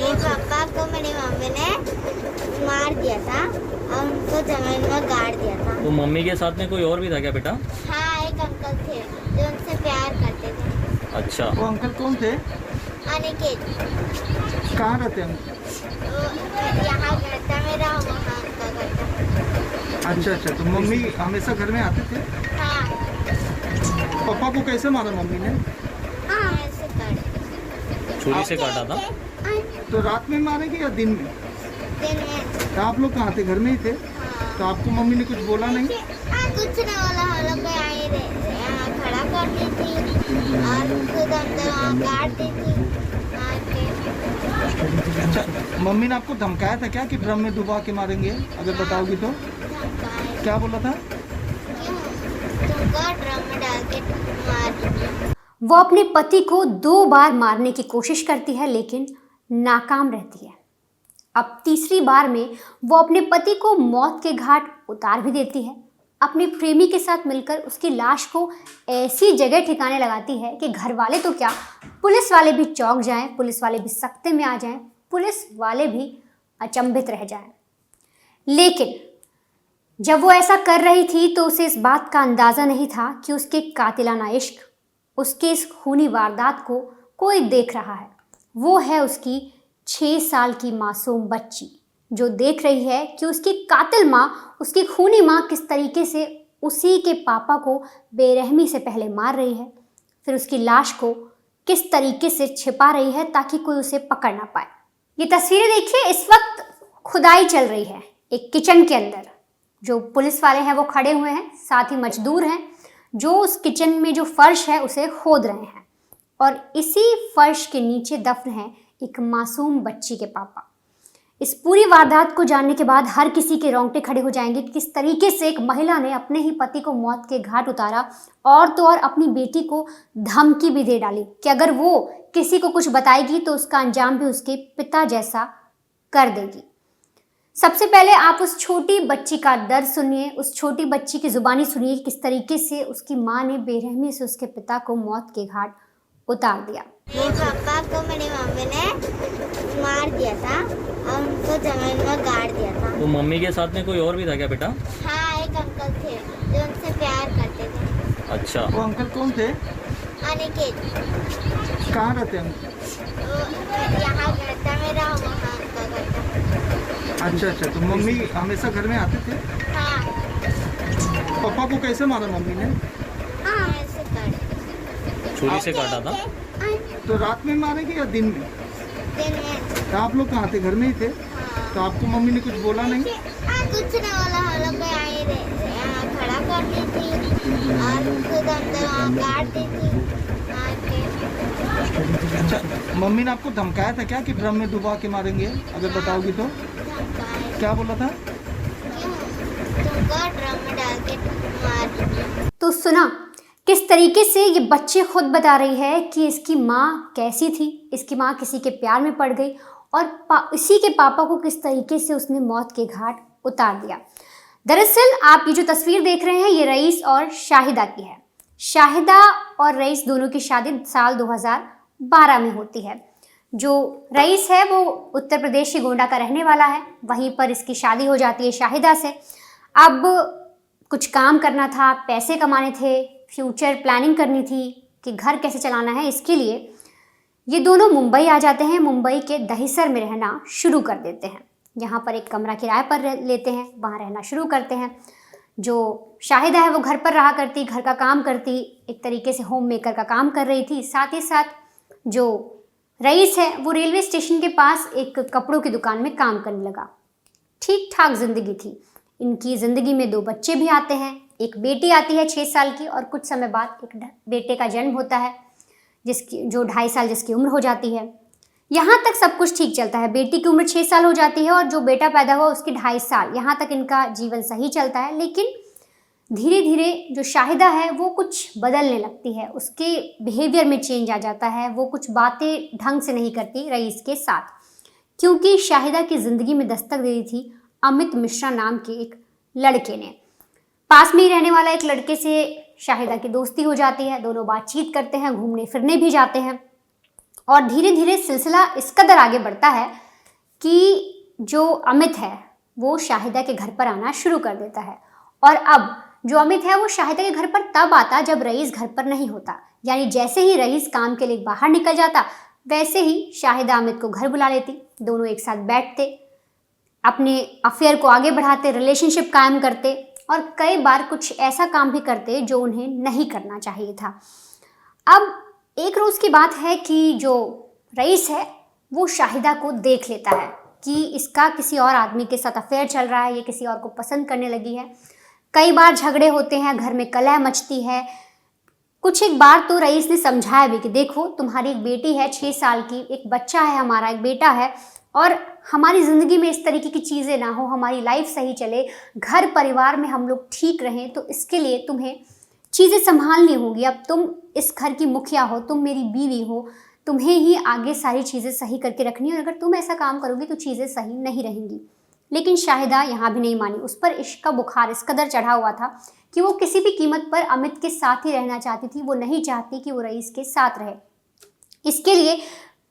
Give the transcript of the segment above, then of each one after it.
मेरे पापा को मेरी मम्मी ने मार दिया था और उनको जमीन में गाड़ दिया था। तो मम्मी के साथ में कोई और भी था क्या बेटा? हाँ, एक अंकल थे जो उनसे प्यार करते थे। अच्छा, वो अंकल कौन थे? अनिकेत, कहाँ रहते हैं? वो यहाँ घर था मेरा, वहाँ उनका घर था। अच्छा अच्छा, तो मम्मी हमेशा घर में आते थे? हाँ पापा को कैसे मारा मम्मी ने? हाँ, ऐसे कर छुरी से काटा था। तो रात में मारेंगे या दिन में? दिन में। तो आप लोग कहाँ थे? घर में ही थे? हाँ, तो आपको मम्मी ने कुछ बोला नहीं? कुछ नहीं बोला। हम लोग को यहाँ खड़ा करती थी और खुद अंदर वहाँ काट दी थी मार के। अच्छा, मम्मी ने आपको धमकाया था क्या कि ड्रम में डुबा के मारेंगे अगर बताओगी तो? धमकाए। क्या बोला था? क्यों? तुमको ड्रम में डाल के मार दूंगी। वो अपने पति को 2 बार मारने की कोशिश करती है लेकिन नाकाम रहती है। अब तीसरी बार में वो अपने पति को मौत के घाट उतार भी देती है। अपने प्रेमी के साथ मिलकर उसकी लाश को ऐसी जगह ठिकाने लगाती है कि घर वाले तो क्या, पुलिस वाले भी चौंक जाएं, पुलिस वाले भी सख्ते में आ जाएं, पुलिस वाले भी अचंभित रह जाएं। लेकिन जब वो ऐसा कर रही थी तो उसे इस बात का अंदाज़ा नहीं था कि उसके कातिलाना इश्क, उसके इस खूनी वारदात को कोई देख रहा है। वो है उसकी 6 साल की मासूम बच्ची जो देख रही है कि उसकी कातिल माँ, उसकी खूनी माँ किस तरीके से उसी के पापा को बेरहमी से पहले मार रही है, फिर उसकी लाश को किस तरीके से छिपा रही है ताकि कोई उसे पकड़ ना पाए। ये तस्वीरें देखिए, इस वक्त खुदाई चल रही है एक किचन के अंदर। जो पुलिस वाले हैं वो खड़े हुए हैं, साथ ही मजदूर हैं जो उस किचन में जो फर्श है उसे खोद रहे हैं और इसी फर्श के नीचे दफन है एक मासूम बच्ची के पापा। इस पूरी वारदात को जानने के बाद हर किसी के रोंगटे खड़े हो जाएंगे कि किस तरीके से एक महिला ने अपने ही पति को मौत के घाट उतारा और तो और अपनी बेटी को धमकी भी दे डाली कि अगर वो किसी को कुछ बताएगी तो उसका अंजाम भी उसके पिता जैसा कर देगी। सबसे पहले आप उस छोटी बच्ची का दर्द सुनिए, उस छोटी बच्ची की जुबानी सुनिए किस तरीके से उसकी माँ ने बेरहमी से उसके पिता को मौत के घाट उतार दिया। मेरे पापा को मेरी मम्मी ने मार दिया था और उनको जमीन में गाड़ दिया था। तो मम्मी के साथ में कोई और भी था क्या बेटा? हाँ, एक अंकल थे जो उनसे प्यार करते थे। अच्छा, वो अंकल कौन थे? अनिकेत, कहाँ रहते हैं? वो यहाँ घर था मेरा, वहाँ उनका घर था। अच्छा अच्छा, तो मम्मी हमेशा घर में आते थे? हाँ पापा को कैसे मारा मम्मी ने? हाँ, ऐसे कर छुरी से काटा था। तो रात में मारेंगे या दिन में? दिन में। तो आप लोग कहाँ थे? घर में ही थे? हाँ, तो आपको मम्मी ने कुछ बोला नहीं? कुछ नहीं बोला। हम लोग को यहाँ खड़ा करती थी और खुद अंदर वहाँ काट दी थी मार के। अच्छा, मम्मी ने आपको धमकाया था क्या कि ड्रम में डुबा के मारेंगे अगर बताओगी तो? धमकाए। क्या बोला था? क्यों? तुमको ड्रम में डाल के मार दूंगी। तो सुना किस तरीके से ये बच्ची खुद बता रही है कि इसकी माँ कैसी थी, इसकी माँ किसी के प्यार में पड़ गई और इसी के पापा को किस तरीके से उसने मौत के घाट उतार दिया। दरअसल आप ये जो तस्वीर देख रहे हैं ये रईस और शाहिदा की है। शाहिदा और रईस दोनों की शादी साल 2012 में होती है। जो रईस है वो उत्तर प्रदेश के गोंडा का रहने वाला है, वहीं पर इसकी शादी हो जाती है शाहिदा से। अब कुछ काम करना था, पैसे कमाने थे, फ्यूचर प्लानिंग करनी थी कि घर कैसे चलाना है, इसके लिए ये दोनों मुंबई आ जाते हैं। मुंबई के दहिसर में रहना शुरू कर देते हैं। यहाँ पर एक कमरा किराए पर लेते हैं, वहाँ रहना शुरू करते हैं। जो शाहिदा है वो घर पर रहा करती, घर का काम करती, एक तरीके से होम मेकर का काम कर रही थी। साथ ही साथ जो रईस है वो रेलवे स्टेशन के पास एक कपड़ों की दुकान में काम करने लगा। ठीक ठाक जिंदगी थी। इनकी ज़िंदगी में 2 बच्चे भी आते हैं, एक बेटी आती है 6 साल की और कुछ समय बाद एक बेटे का जन्म होता है जिसकी जो 2.5 साल जिसकी उम्र हो जाती है। यहाँ तक सब कुछ ठीक चलता है। बेटी की उम्र 6 साल हो जाती है और जो बेटा पैदा हुआ उसकी 2.5 साल। यहाँ तक इनका जीवन सही चलता है, लेकिन धीरे धीरे जो शाहिदा है वो कुछ बदलने लगती है, उसके बिहेवियर में चेंज आ जाता है। वो कुछ बातें ढंग से नहीं करती रईस के साथ, क्योंकि शाहिदा की ज़िंदगी में दस्तक दे दी थी अमित मिश्रा नाम के एक लड़के ने। पास में ही रहने वाला एक लड़के से शाहिदा की दोस्ती हो जाती है, दोनों बातचीत करते हैं, घूमने फिरने भी जाते हैं और धीरे धीरे सिलसिला इस कदर आगे बढ़ता है कि जो अमित है वो शाहिदा के घर पर आना शुरू कर देता है। और अब जो अमित है वो शाहिदा के घर पर तब आता जब रईस घर पर नहीं होता, यानी जैसे ही रईस काम के लिए बाहर निकल जाता वैसे ही शाहिदा अमित को घर बुला लेती। दोनों एक साथ बैठते, अपने अफेयर को आगे बढ़ाते, रिलेशनशिप कायम करते और कई बार कुछ ऐसा काम भी करते जो उन्हें नहीं करना चाहिए था। अब एक रोज़ की बात है कि जो रईस है वो शाहिदा को देख लेता है कि इसका किसी और आदमी के साथ अफेयर चल रहा है, ये किसी और को पसंद करने लगी है। कई बार झगड़े होते हैं, घर में कलह मचती है। कुछ एक बार तो रईस ने समझाया भी कि देखो तुम्हारी एक बेटी है 6 साल की, एक बच्चा है, हमारा एक बेटा है, और हमारी ज़िंदगी में इस तरीके की चीज़ें ना हो, हमारी लाइफ सही चले, घर परिवार में हम लोग ठीक रहें, तो इसके लिए तुम्हें चीज़ें संभालनी होगी। अब तुम इस घर की मुखिया हो, तुम मेरी बीवी हो, तुम्हें ही आगे सारी चीज़ें सही करके रखनी है और अगर तुम ऐसा काम करोगी तो चीज़ें सही नहीं रहेंगी। लेकिन शाहिदा यहाँ भी नहीं मानी। उस पर इश्क का बुखार इस कदर चढ़ा हुआ था कि वो किसी भी कीमत पर अमित के साथ ही रहना चाहती थी। वो नहीं चाहती कि वो रईस के साथ रहे। इसके लिए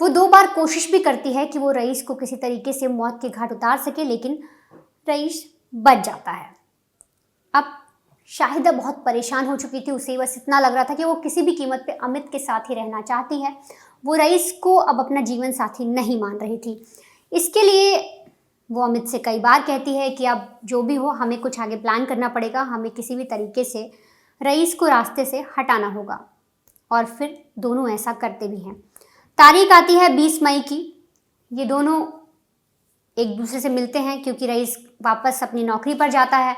वो 2 बार कोशिश भी करती है कि वो रईस को किसी तरीके से मौत के घाट उतार सके, लेकिन रईस बच जाता है। अब शाहिदा बहुत परेशान हो चुकी थी। उसे बस इतना लग रहा था कि वो किसी भी कीमत पे अमित के साथ ही रहना चाहती है। वो रईस को अब अपना जीवन साथी नहीं मान रही थी। इसके लिए वो अमित से कई बार कहती है कि अब जो भी हो हमें कुछ आगे प्लान करना पड़ेगा, हमें किसी भी तरीके से रईस को रास्ते से हटाना होगा। और फिर दोनों ऐसा करते भी हैं। तारीख आती है 20 मई की। ये दोनों एक दूसरे से मिलते हैं क्योंकि रईस वापस अपनी नौकरी पर जाता है।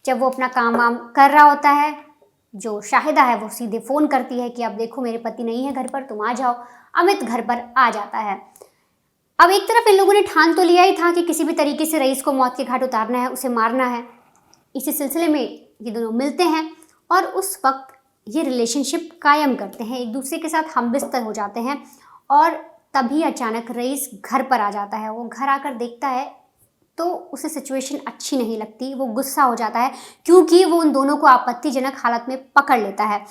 जब वो अपना काम वाम कर रहा होता है, जो शाहिदा है वो सीधे फ़ोन करती है कि अब देखो मेरे पति नहीं है घर पर, तुम आ जाओ। अमित घर पर आ जाता है। अब एक तरफ इन लोगों ने ठान तो लिया ही था कि किसी भी तरीके से रईस को मौत के घाट उतारना है, उसे मारना है। इसी सिलसिले में ये दोनों मिलते हैं और उस वक्त ये रिलेशनशिप कायम करते हैं, एक दूसरे के साथ हमबिस्तर हो जाते हैं। और तभी अचानक रईस घर पर आ जाता है। वो घर आकर देखता है तो उसे सिचुएशन अच्छी नहीं लगती। वो गुस्सा हो जाता है क्योंकि वो उन दोनों को आपत्तिजनक हालत में पकड़ लेता है।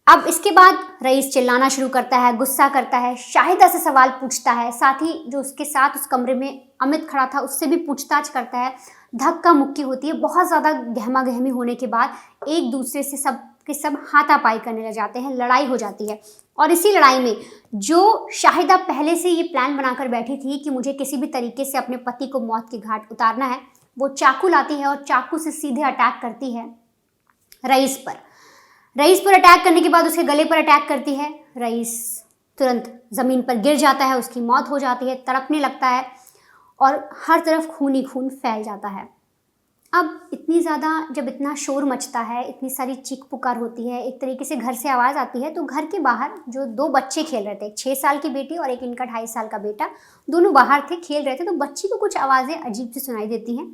अब इसके बाद रईस चिल्लाना शुरू करता है, गुस्सा करता है, शाहिदा से सवाल पूछता है, साथ ही जो उसके साथ उस कमरे में अमित खड़ा था उससे भी पूछताछ करता है। धक्का मुक्की होती है। बहुत ज़्यादा गहमा गहमी होने के बाद एक दूसरे से सब के सब हाथापाई करने लग जाते हैं, लड़ाई हो जाती है। और इसी लड़ाई में जो शाहिदा पहले से ये प्लान बनाकर बैठी थी कि मुझे किसी भी तरीके से अपने पति को मौत के घाट उतारना है, वो चाकू लाती है और चाकू से सीधे अटैक करती है रईस पर। रईस पर अटैक करने के बाद उसके गले पर अटैक करती है। रईस तुरंत ज़मीन पर गिर जाता है, उसकी मौत हो जाती है, तड़पने लगता है और हर तरफ खून ही खून फैल जाता है। अब इतनी ज़्यादा जब इतना शोर मचता है, इतनी सारी चीख पुकार होती है, एक तरीके से घर से आवाज़ आती है, तो घर के बाहर जो 2 बच्चे खेल रहे थे, 6 साल की बेटी और एक इनका 2.5 साल का बेटा, दोनों बाहर थे, खेल रहे थे। तो बच्ची को कुछ आवाज़ें अजीब सी सुनाई देती हैं।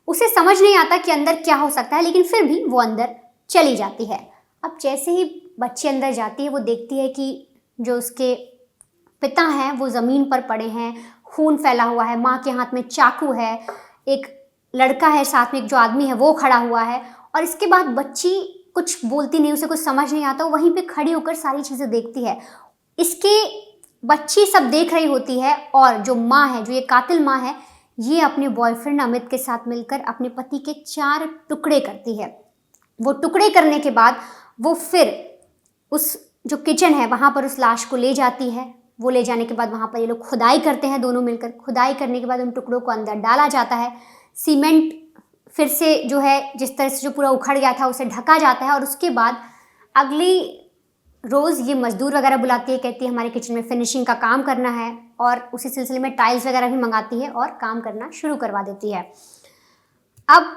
उसे समझ नहीं आता कि अंदर क्या हो सकता है, लेकिन फिर भी वो अंदर चली जाती है। अब जैसे ही बच्ची अंदर जाती है वो देखती है कि जो उसके पिता हैं वो ज़मीन पर पड़े हैं, खून फैला हुआ है, माँ के हाथ में चाकू है, एक लड़का है साथ में, एक जो आदमी है वो खड़ा हुआ है। और इसके बाद बच्ची कुछ बोलती नहीं, उसे कुछ समझ नहीं आता, वो वहीं पे खड़ी होकर सारी चीज़ें देखती है। इसके बच्ची सब देख रही होती है और जो माँ है, जो ये कातिल माँ है, ये अपने बॉयफ्रेंड अमित के साथ मिलकर अपने पति के 4 टुकड़े करती है। वो टुकड़े करने के बाद वो फिर उस जो किचन है वहाँ पर उस लाश को ले जाती है। वो ले जाने के बाद वहाँ पर ये लोग खुदाई करते हैं दोनों मिलकर। खुदाई करने के बाद उन टुकड़ों को अंदर डाला जाता है। सीमेंट फिर से जो है जिस तरह से जो पूरा उखड़ गया था उसे ढका जाता है। और उसके बाद अगली रोज़ ये मज़दूर वगैरह बुलाती है, कहती है हमारे किचन में फिनिशिंग का काम करना है, और उसी सिलसिले में टाइल्स वगैरह भी मंगाती है और काम करना शुरू करवा देती है। अब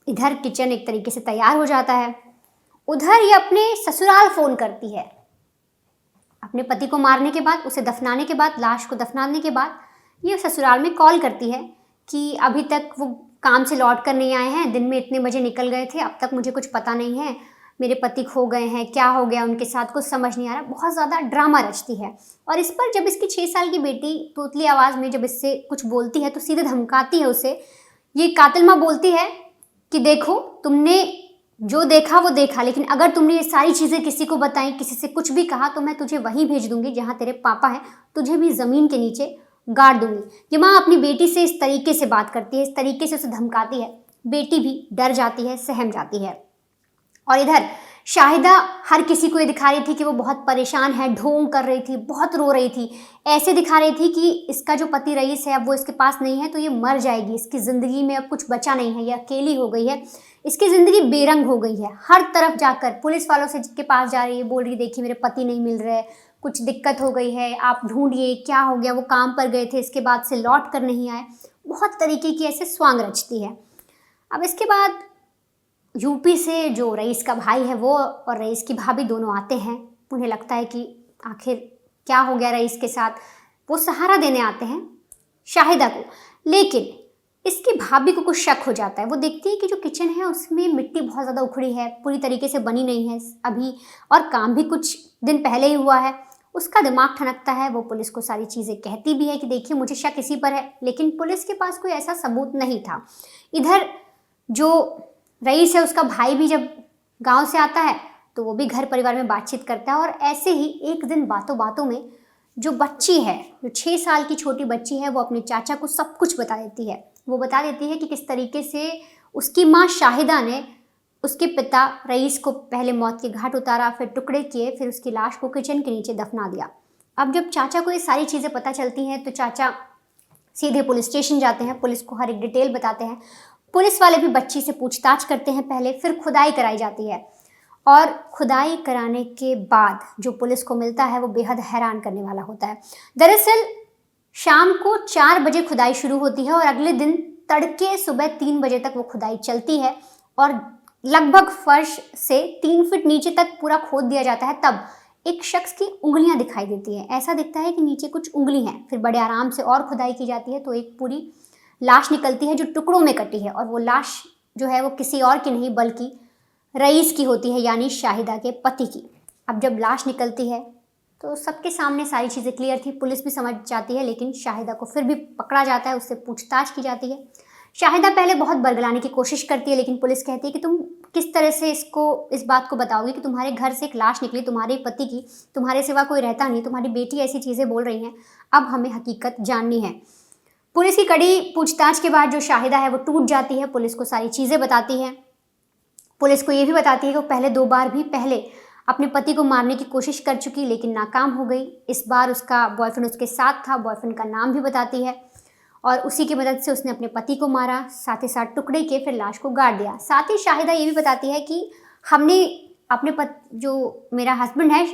इधर किचन एक तरीके से तैयार हो जाता है। उधर ये अपने ससुराल फ़ोन करती है। अपने पति को मारने के बाद, उसे दफनाने के बाद, लाश को दफनाने के बाद ये ससुराल में कॉल करती है कि अभी तक वो काम से लौट कर नहीं आए हैं, दिन में इतने बजे निकल गए थे, अब तक मुझे कुछ पता नहीं है, मेरे पति खो गए हैं, क्या हो गया उनके साथ, कुछ समझ नहीं आ रहा। बहुत ज़्यादा ड्रामा रचती है। और इस पर जब इसकी 6 साल की बेटी तोतली आवाज़ में जब इससे कुछ बोलती है तो सीधे धमकाती है उसे। ये कातिल माँ बोलती है कि देखो तुमने जो देखा वो देखा, लेकिन अगर तुमने ये सारी चीज़ें किसी को बताई, किसी से कुछ भी कहा, तो मैं तुझे वहीं भेज दूंगी जहाँ तेरे पापा हैं, तुझे भी ज़मीन के नीचे गाड़ दूंगी। ये माँ अपनी बेटी से इस तरीके से बात करती है, इस तरीके से उसे धमकाती है। बेटी भी डर जाती है, सहम जाती है। और इधर शाहिदा हर किसी को ये दिखा रही थी कि वो बहुत परेशान है, ढोंग कर रही थी, बहुत रो रही थी, ऐसे दिखा रही थी कि इसका जो पति रईस है अब वो इसके पास नहीं है तो ये मर जाएगी, इसकी ज़िंदगी में अब कुछ बचा नहीं है, ये अकेली हो गई है, इसकी ज़िंदगी बेरंग हो गई है। हर तरफ जाकर पुलिस वालों से के पास जा रही है, बोल रही देखिए मेरे पति नहीं मिल रहे, कुछ दिक्कत हो गई है, आप ढूंढिए क्या हो गया, वो काम पर गए थे, इसके बाद से लौट कर नहीं आए। बहुत तरीके की ऐसे स्वांग रचती है। अब इसके बाद यूपी से जो रईस का भाई है वो और रईस की भाभी दोनों आते हैं। उन्हें लगता है कि आखिर क्या हो गया रईस के साथ, वो सहारा देने आते हैं शाहिदा को। लेकिन इसकी भाभी को कुछ शक हो जाता है। वो देखती है कि जो किचन है उसमें मिट्टी बहुत ज़्यादा उखड़ी है, पूरी तरीके से बनी नहीं है अभी, और काम भी कुछ दिन पहले ही हुआ है। उसका दिमाग ठनकता है। वो पुलिस को सारी चीज़ें कहती भी है कि देखिए मुझे शक इसी पर है, लेकिन पुलिस के पास कोई ऐसा सबूत नहीं था। इधर जो रईस है उसका भाई भी जब गांव से आता है तो वो भी घर परिवार में बातचीत करता है। और ऐसे ही एक दिन बातों बातों में जो बच्ची है, जो 6 साल की छोटी बच्ची है, वो अपने चाचा को सब कुछ बता देती है। वो बता देती है कि किस तरीके से उसकी माँ शाहिदा ने उसके पिता रईस को पहले मौत के घाट उतारा, फिर टुकड़े किए, फिर उसकी लाश को किचन के नीचे दफना दिया। अब जब चाचा को ये सारी चीज़ें पता चलती हैं तो चाचा सीधे पुलिस स्टेशन जाते हैं, पुलिस को हर एक डिटेल बताते हैं। पुलिस वाले भी बच्ची से पूछताछ करते हैं पहले, फिर खुदाई कराई जाती है। और खुदाई कराने के बाद जो पुलिस को मिलता है वो बेहद हैरान करने वाला होता है। दरअसल शाम को 4 बजे खुदाई शुरू होती है और अगले दिन तड़के सुबह 3 बजे तक वो खुदाई चलती है और लगभग फर्श से 3 फीट नीचे तक पूरा खोद दिया जाता है। तब एक शख्स की उंगलियां दिखाई देती हैं। ऐसा दिखता है कि नीचे कुछ उंगली हैं। फिर बड़े आराम से और खुदाई की जाती है तो एक पूरी लाश निकलती है जो टुकड़ों में कटी है। और वो लाश जो है वो किसी और की नहीं बल्कि रईस की होती है, यानी शाहिदा के पति की। अब जब लाश निकलती है तो सबके सामने सारी चीज़ें क्लियर थी, पुलिस भी समझ जाती है। लेकिन शाहिदा को फिर भी पकड़ा जाता है, उससे पूछताछ की जाती है। शाहिदा पहले बहुत बरगलाने की कोशिश करती है, लेकिन पुलिस कहती है कि तुम किस तरह से इस बात को बताओगे कि तुम्हारे घर से एक लाश निकली, तुम्हारे पति की, तुम्हारे सिवा कोई रहता नहीं, तुम्हारी बेटी ऐसी चीज़ें बोल रही हैं, अब हमें हकीकत जाननी है। पुलिस की कड़ी पूछताछ के बाद जो शाहिदा है वो टूट जाती है, पुलिस को सारी चीज़ें बताती है। पुलिस को ये भी बताती है कि वो पहले 2 बार भी पहले अपने पति को मारने की कोशिश कर चुकी, लेकिन नाकाम हो गई। इस बार उसका बॉयफ्रेंड उसके साथ था, बॉयफ्रेंड का नाम भी बताती है और उसी की मदद से उसने अपने पति को मारा, साथ ही साथ टुकड़े किए, फिर लाश को गाड़ दिया। साथ ही शाहिदा ये भी बताती है कि हमने अपने जो मेरा हस्बैंड है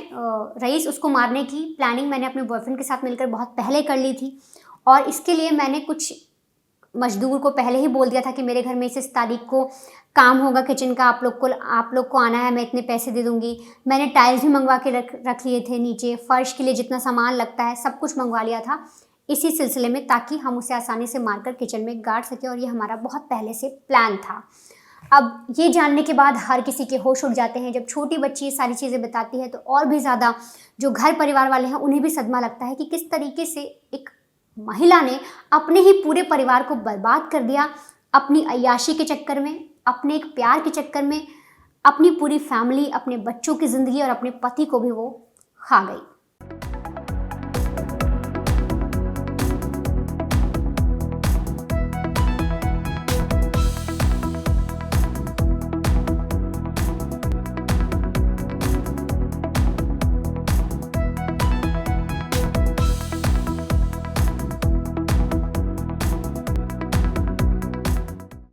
रईस, उसको मारने की प्लानिंग मैंने अपने बॉयफ्रेंड के साथ मिलकर बहुत पहले कर ली थी और इसके लिए मैंने कुछ मजदूर को पहले ही बोल दिया था कि मेरे घर में इस तारीख को काम होगा किचन का, आप लोग को आना है, मैं इतने पैसे दे दूंगी। मैंने टाइल्स भी मंगवा के रख लिए थे, नीचे फर्श के लिए जितना सामान लगता है सब कुछ मंगवा लिया था इसी सिलसिले में, ताकि हम उसे आसानी से मारकर किचन में गाड़ सकें, और ये हमारा बहुत पहले से प्लान था। अब ये जानने के बाद हर किसी के होश उड़ जाते हैं। जब छोटी बच्ची ये सारी चीज़ें बताती है तो और भी ज़्यादा जो घर परिवार वाले हैं उन्हें भी सदमा लगता है कि किस तरीके से एक महिला ने अपने ही पूरे परिवार को बर्बाद कर दिया, अपनी अय्याशी के चक्कर में, अपने एक प्यार के चक्कर में, अपनी पूरी फैमिली, अपने बच्चों की ज़िंदगी और अपने पति को भी वो खा गई।